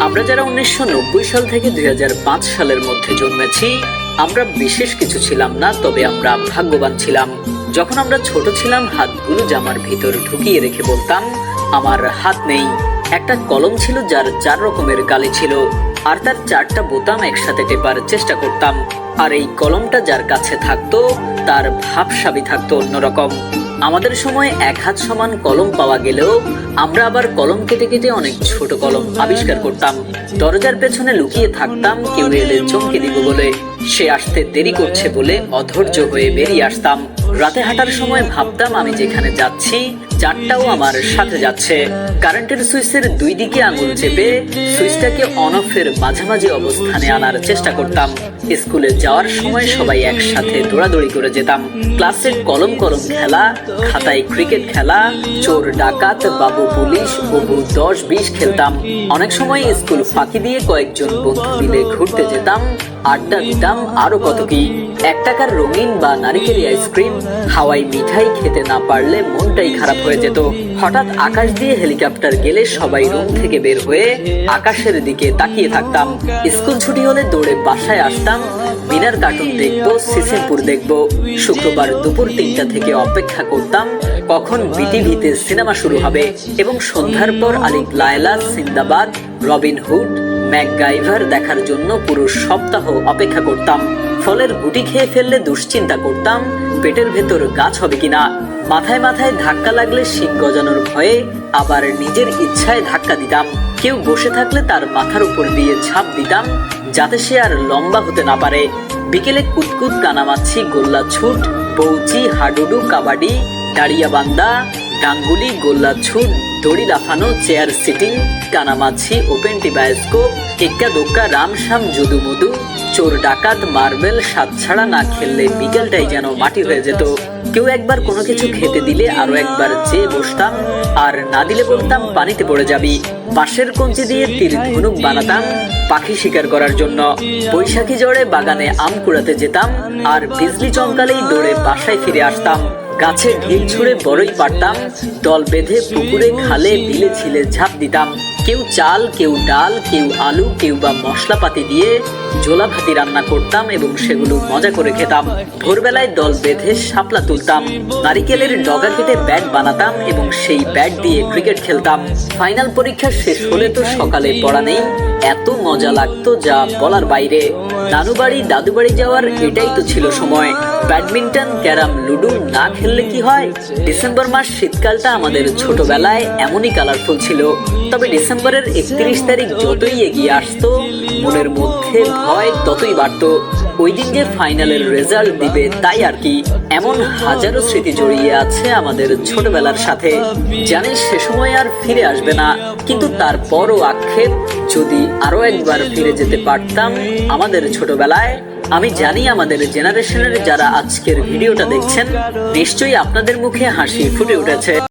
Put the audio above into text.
আমরা যারা 1990 সাল থেকে 2005 সালের মধ্যে জন্মেছি, আমরা বিশেষ কিছু ছিলাম না, তবে আমরা ভাগ্যবান ছিলাম। যখন আমরা ছোট ছিলাম, হাতগুলো জামার ভিতর ঢুকিয়ে রেখে বলতাম, আমার হাত নেই। একটা কলম ছিল যার 4 রকমের গালি ছিল, আর তার 4টা বোতাম একসাথে টেপার চেষ্টা করতাম। আর এই কলমটা যার কাছে থাকতো, তার ভাবসাবি থাকতো অন্যরকম। আমাদের সময় 1 হাত সমান কলম পাওয়া গেলেও আমরা আবার কলম কেটে কেটে অনেক ছোট কলম আবিষ্কার করতাম। দরজার পেছনে লুকিয়ে থাকতাম, কেউ এলে চমকে দিব বলে। সে আসতে দেরি করছে বলে অধৈর্য হয়ে বেরিয়ে আসতাম। রাতে হাঁটার সময় ভাবতাম আমি যেখানে যাচ্ছি, 4টাও আমার সাথে যাচ্ছে। কারেন্টের সুইচের 2 দিকে আঙুল চেপে সুইচটাকে অন অফের মাঝামাঝি অবস্থানে আনার চেষ্টা করতাম। স্কুলে যাওয়ার সময় সবাই একসাথে দৌড়াদৌড়ি করে যেতাম। ক্লাসে কলম কলম খেলা, খাতায় ক্রিকেট খেলা, চোর ডাকাত, বাবু পুলিশ, ববু 10-20 খেলতাম। অনেক সময় স্কুল ফাঁকি দিয়ে কয়েকজন বন্ধু মিলে ঘুরতে যেতাম, আড্ডা দিতাম, আরো কত কি। 1 টাকার রঙিন বা নারিকেলি আইসক্রিম, হাওয়াই মিঠাই খেতে না পারলে মনটাই খারাপ হয়ে যেত। হঠাৎ আকাশ দিয়ে হেলিকপ্টার গেলে সবাই রুম থেকে বের হয়ে আকাশের দিকে তাকিয়ে থাকতাম। স্কুল ছুটি হলে দৌড়ে বাসায় আসতাম, মিনার কার্টুন দেখবো, সিসিমপুর দেখবো। শুক্রবার দুপুর 3টা থেকে অপেক্ষা করতাম কখন বিটিভিতে সিনেমা শুরু হবে, এবং সন্ধ্যার পর আলিক Laila, Sinbad, Robin Hood, MacGyver দেখার জন্য পুরো সপ্তাহ অপেক্ষা করতাম। ফলের গুটি খেয়ে ফেললে দুশ্চিন্তা করতাম পেটের ভেতর গাছ হবে কিনা। মাথায় মাথায় ধাক্কা লাগলে শিং গজানোর ভয়ে আবার নিজের ইচ্ছায় ধাক্কা দিতাম। কেউ বসে থাকলে তার মাথার উপর দিয়ে ঝাঁপ দিতাম, যাতে সে আর লম্বা হতে না পারে। বিকেলে কুতকুত, কানামাছি, গোল্লা ছুট, বৌচি, হাডুডু, কাবাডি, দাঁড়িয়া বান্দা, গাঙ্গুলি, গোল্লা ছুট, দড়ি লাফানো, চেয়ার সিটিং, কানামাছি, ওপেন টি বায়োস্কোপ, এক্কা দোক্কা, রামশাম, যদু মধু, চোর ডাকাত, মার্বেল। সাত ছাড়া না খেললে বিকেলটাই যেন মাটি হয়ে যেত। কেউ একবার কোনো কিছু খেতে দিলে আরো একবার চেয়ে বসতাম, আর না দিলে বলতাম পানিতে পড়ে যাবি। বাঁশের কঞ্চি দিয়ে তীর ধনুক বানাতাম পাখি শিকার করার জন্য। বৈশাখী ঝড়ে বাগানে আম কুড়াতে যেতাম, আর বিজলি চমকালেই দৌড়ে বাসায় ফিরে আসতাম। গাছে ঢিল ছুঁড়ে বড়ই পারতাম, দল বেঁধে পুকুরে, খালে, বিলে ছিলে ঝাঁপ দিতাম। কেউ চাল, কেউ ডাল, কেউ আলু, কেউ বা মশলাপাতি দিয়ে ঝোলা ভাতি রান্না করতাম এবং সেগুলো মজা করে খেতাম। ভোরবেলায় দল বেঁধে শাপলা তুলতাম, নারিকেলের ডগা কেটে ব্যাট বানাতাম এবং সেই ব্যাট দিয়ে ক্রিকেট খেলতাম। ফাইনাল পরীক্ষা শেষ হলে তো সকালে পড়া নেই, এত মজা লাগতো যা বলার বাইরে। নানু বাড়ি, দাদু বাড়ি যাওয়ার এটাই তো ছিল সময়। ব্যাডমিন্টন, ক্যারাম, লুডো না খেললে কি হয়। ডিসেম্বর মাস, শীতকালটা আমাদের ছোটবেলায় এমনই কালারফুল ছিল। তবে ডিসেম্বরের 31 তারিখ যতই এগিয়ে আসতো, মনের মধ্যে ভয় ততই বাড়তো। ওই দিন যে ফাইনালের রেজাল্ট দিবে তাই আর কি। এমন হাজারো স্মৃতি জড়িয়ে আছে আমাদের ছোটবেলার সাথে। জানি সে সময় আর ফিরে আসবে না, কিন্তু তারপরও আক্ষেপ, যদি আরো একবার ফিরে যেতে পারতাম আমাদের ছোটবেলায়। আমি জানি আমাদের জেনারেশনের যারা আজকের ভিডিওটা দেখছেন, নিশ্চয়ই আপনাদের মুখে হাসি ফুটে উঠেছে।